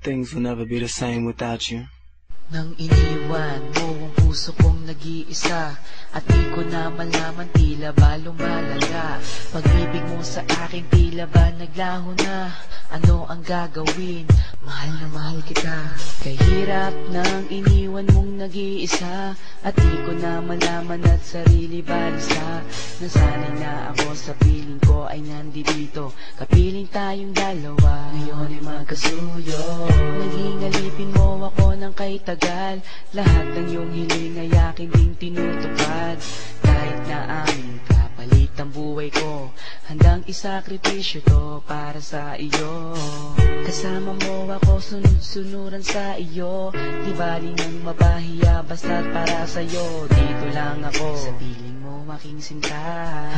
Things will never be the same without you. Nang iniwan mo ang puso kong nag-iisa, at di ko na malaman, tila ba lumalala. Pag-ibig mo sa akin, tila ba naglaho na? Ano ang gagawin? Mahal na mahal kita. Kahirap nang iniwan mong nag-iisa, at di ko na malaman at sarili balisa. Nasanay na ako sa piling ko ay nandito, kapiling tayong dalawa. Ngayon ay magkasuyo. Naging alipin mo ako ng kay tagal, lahat ng iyong hiling ay akin ding tinutupad. Kahit na aming kapalit ang buhay ko, handang isakripisyo to para sa iyo. Kasama mo ako, sunod-sunuran sa iyo, di bali nang mapahiya basta't para sa'yo. Dito lang ako sa piling mo aking sinta,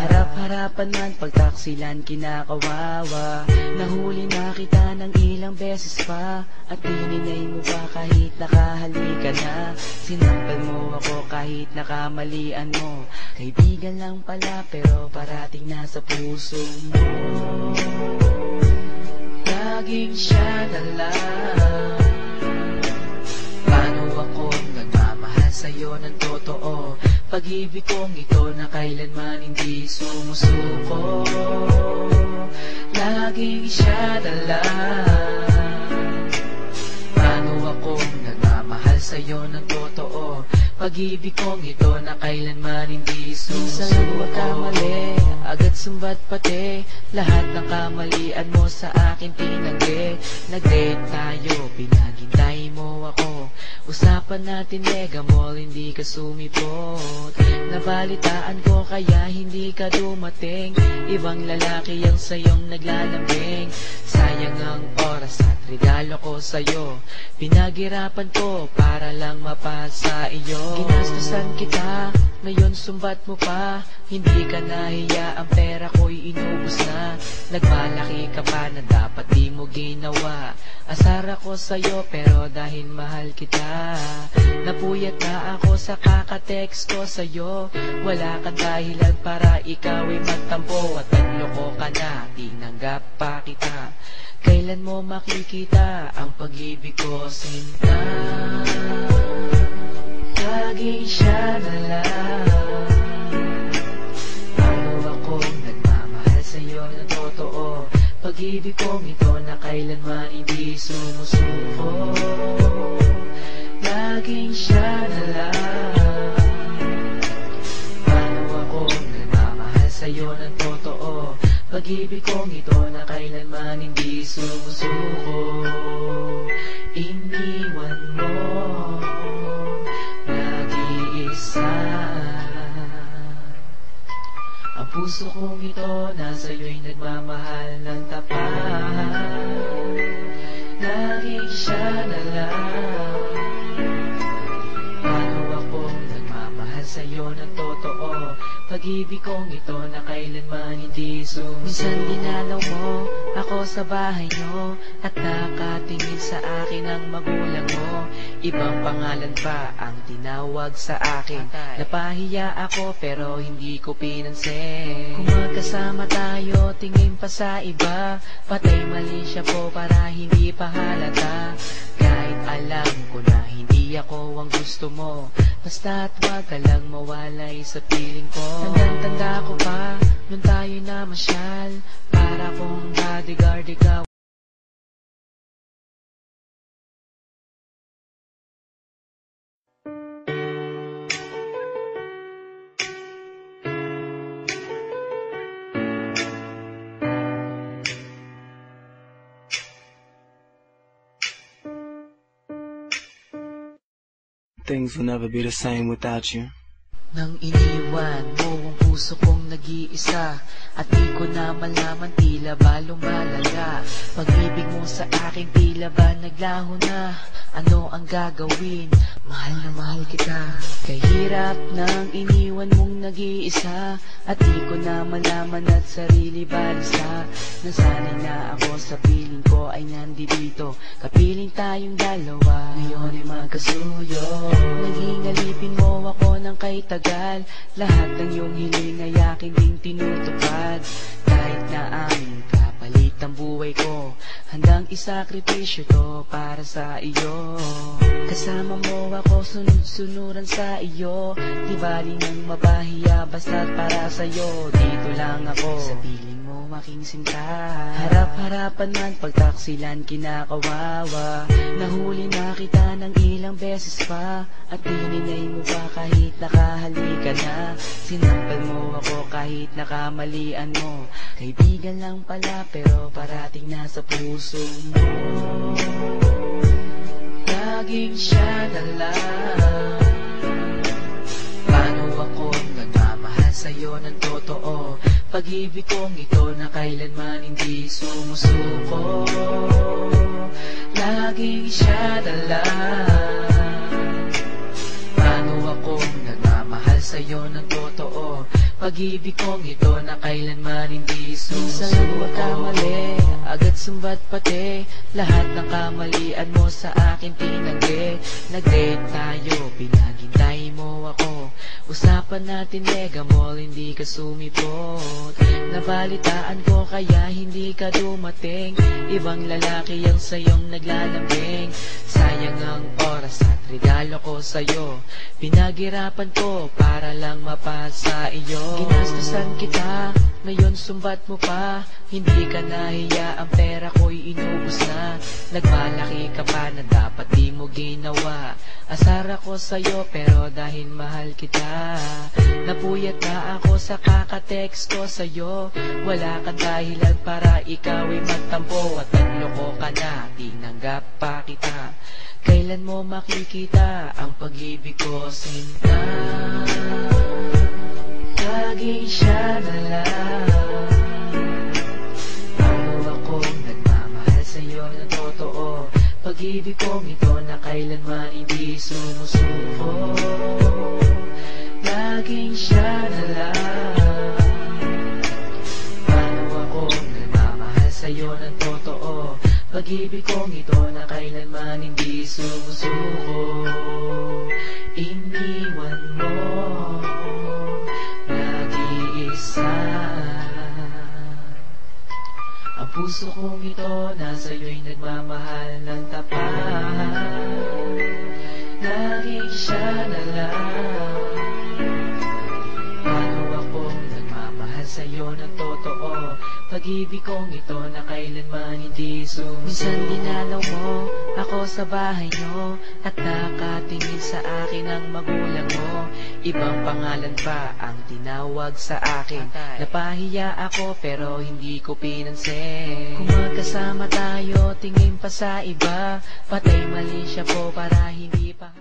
harap-harapan man pagtaksilan kinakawawa. Nahuli na kita ng ilang beses pa, at hininay mo pa kahit nakahalikan na. Sinampal mo ako kahit nakamalian mo, kaibigan lang pala pero parating nasa puso mo. Laging siya na lang. Paano ako nagmamahal sa'yo ng totoo? Pag-ibig kong ito na kailanman hindi sumusuko. Laging siya na lang. Paano ako nagmamahal sa'yo ng totoo? Pag-ibig kong ito na kailanman hindi sumusuko. Minsan magkamali, agad sumbat pati, lahat ng kamalian mo sa akin tinanggi. Nag-date tayo, pinaghintay mo ako, usapan natin mega mall, hindi ka sumipot. Nabalitaan ko kaya hindi ka dumating, ibang lalaki ang sayong naglalambing. Sayang ang oras at regalo ko sa'yo, pinaghirapan ko para lang mapasa iyo. Ginastusan kita, ngayon sumbat mo pa, hindi ka nahiya, ang pera ko'y inubos na. Nagmalaki ka pa na dapat di mo ginawa. Asar ako sa'yo pero dahil mahal kita, napuyat na ako sa kakatext ko sa'yo. Wala kang dahilan para ikaw ay magtampo, at nagloko ka na, tinanggap pa kita. Kailan mo makikita ang pag-ibig ko, sinta? Laging siya na lang. Paano akong nagmamahal sa'yo ng totoo? Pag-ibig kong ito na kailanman hindi sumusuko. Laging siya na lang. Paano akong nagmamahal sa'yo ng totoo? Pag-ibig kong ito na kailanman hindi sumusuko. Iniwan mo nag-iisa, ang puso kong ito na sa'yo'y nagmamahal ng tapat. Laging siya na lang. Paano akong nagmamahal sa'yo ng totoo? Pag-ibig kong ito na kailanman hindi sumusuko. Minsan dinalaw mo ako sa bahay nyo, at nakatingin sa akin ang magulang mo. Ibang pangalan pa ang tinawag sa akin. Napahiya ako pero hindi ko pinansin. Kung magkasama tayo, tingin pa sa iba, patay mali siya po para hindi pa halata. Kahit alam ko na hindi ako ang gusto mo, basta't wag ka lang mawalay sa piling ko. Tandang-tanda ko pa, nung tayo na masyal, para kong bodyguard ikaw. Things will never be the same without you. Nang iniwan mo ang puso kong nag-iisa, at di ko na malaman, tila ba lumalala. Pag-ibig mo sa akin, tila ba naglaho na? Ano ang gagawin? Mahal na mahal kita. Kahirap nang iniwan mong nag-iisa, at di ko na malaman at sarili balisa. Nasanay na ako sa piling ko ay nandito, kapiling tayong dalawa. Ngayon ay magkasuyo. Naging alipin mo ako ng kay tagal, lahat ng iyong hiling ay akin ding tinutupad. Kahit na aming kapalit Kahit ang buhay ko, handang isakripisyo to para sa iyo. Kasama mo ako, sunod-sunuran sa iyo. Di bali nang mapahiya, basta't para sa'yo. Dito lang ako, sa piling mo aking sinta. Harap-harapan man, pagtaksilan kinakawawa. Nahuli na kita ng ilang beses pa, at dininay mo pa kahit nakahalikan na. Sinampal mo ako kahit nakamalian mo. Kaibigan lang pala pero parating nasa puso mo. Laging siya na lang. Paano ako nagmamahal sa'yo ng totoo? Pag-ibig kong ito na kailanman hindi sumusuko. Laging siya na lang. Paano ako nagmamahal sa'yo ng totoo? Pag-ibig kong ito na kailanman hindi sumusuko. Minsan magkamali, agad sumbat pati. Lahat ng kamalian mo sa akin tinanggi. Nag-date tayo, pinaghintay mo ako. Usapan natin mega mall, hindi ka sumipot. Nabalitaan ko kaya hindi ka dumating. Ibang lalaki ang sayong naglalambing. Sayang ang oras at regalo ko sa'yo. Pinaghirapan ko para lang mapasa iyo. Ginastusan kita, ngayon sumbat mo pa. Hindi ka nahiya, ang pera ko'y inubos na. Nagmalaki ka pa na dapat di mo ginawa. Asar ako sa'yo pero dahil mahal kita. Napuyat na ako sa kakatext ko sa'yo. Wala kang dahilan para ikaw ay magtampo. At nagloko ka na, tinanggap pa kita. Kailan mo makikita ang pag-ibig ko, sinta? Laging siya na lang. Paano akong nagmamahal sa'yo na totoo? Pag-ibig kong ito na kailanman hindi sumusuko. Laging siya na lang. Paano akong nagmamahal sa'yo ng totoo? Pag-ibig kong ito na kailanman hindi sumusuko. Iniwan mo, nag-iisa. Ang puso kong ito nasa iyo'y nagmamahal ng tapat. Laging siya na lang. Paano akong nagmamahal sa'yo ng totoo? Pag-ibig kong ito na kailanman hindi sumusuko. Minsan dinalaw mo ako sa bahay nyo, at nakatingin sa akin ang magulang mo. Ibang pangalan pa ang tinawag sa akin. Napahiya ako pero hindi ko pinansin. Kung magkasama tayo, tingin pa sa iba. Patay mali siya po para hindi pa